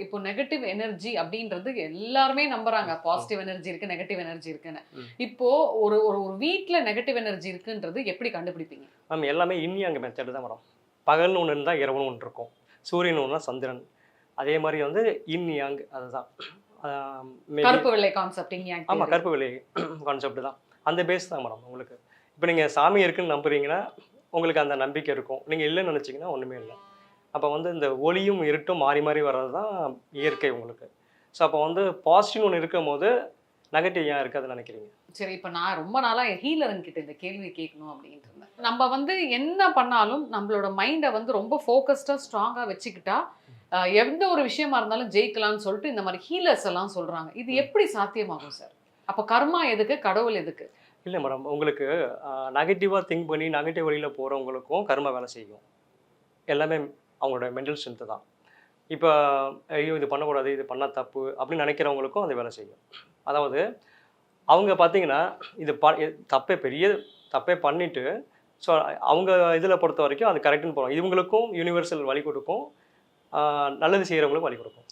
இப்போ negative energy அப்படின்றது எல்லாருமே நம்புறாங்க. பாசிட்டிவ் எனர்ஜி இருக்கு, நெகட்டிவ் எனர்ஜி இருக்குன்னு. இப்போ ஒரு ஒரு ஒரு வீட்ல நெகட்டிவ் எனர்ஜி இருக்குன்றது எப்படி கண்டுபிடிப்பீங்க? மேம் எல்லாமே இன் யாங் மெத்தட் தான் மேடம். பகல்னு ஒண்ணு இருந்தா இரவுன்னு ஒண்ணு இருக்கும். சூரியன் ஒண்ணுனா சந்திரன். அதே மாரி வந்து இன் யாங் அதுதான். ஆ மேபி கருப்பு வெள்ளை கான்செப்ட் இன் யாங் ஆமா தியரி. கருப்பு வெள்ளை கான்செப்ட் தான். அந்த பேஸ் தான் மேடம் உங்களுக்கு. இப்ப நீங்க சாமி இருக்குன்னு நம்புறீங்கன்னா, உங்களுக்கு அந்த நம்பிக்கை இருக்கும். நீங்க இல்லன்னு நெனச்சீங்கன்னா ஒண்ணுமே இல்ல. அப்ப வந்து இந்த ஒளியும், இருட்டும் மாறி மாறி வர்றது தான் இயற்கை உங்களுக்கு. ஸோ அப்போ வந்து பாசிட்டிவ்னு ஒண்ணு இருக்கும்போது, நெகட்டிவ் ஏன் இருக்காதுன்னு நெனைக்கிறீங்க? சரி, இப்ப நான் ரொம்ப நாளா ஹீலருங்க கிட்ட இந்த கேள்வி கேட்கணும் அப்படின்ட்டு இருந்தேன். நம்ம வந்து என்ன பண்ணாலும் நம்மளோட மைண்ட வந்து ரொம்ப ஃபோக்கஸ்டா, ஸ்ட்ராங்கா வச்சுக்கிட்டா, எந்த ஒரு விஷயமா இருந்தாலும் ஜெயிக்கலாம்னு சொல்லிட்டு இந்த மாரி ஹீலர்ஸ் எல்லாம் சொல்றாங்க. இது ம். எப்படி சாத்தியமாகும் சார்? அப்ப கர்மா எதுக்கு? கடவுள் எதுக்கு? இல்ல மேடம். உங்களுக்கு நெகட்டிவா திங்க் பண்ணி நெகட்டிவ் வழியில போறவங்களுக்கும் கர்மா வேலை செய்யும். எல்லாமே அவங்களோட மென்டல் ஸ்ட்ரென்த் தான். இப்ப ஐயோ! இது பண்ணக்கூடாது, இது பண்ணா தப்பு அப்படின்னு நெனைக்கிறவங்களுக்கும் அது வேலை செய்யும். அதாவது அவங்க பார்த்தீங்கன்னா, இது தப்பே பெரிய தப்பே பண்ணிட்டு, ஸோ அவங்க இதில பொறுத்தவரைக்கும் அது கரெக்ட்ன்னு போவாங்க. இவங்களுக்கும் யுனிவர்சல் வழி கொடுக்கும். நல்லது செய்றவங்களுக்கும் வழி கொடுக்கும்.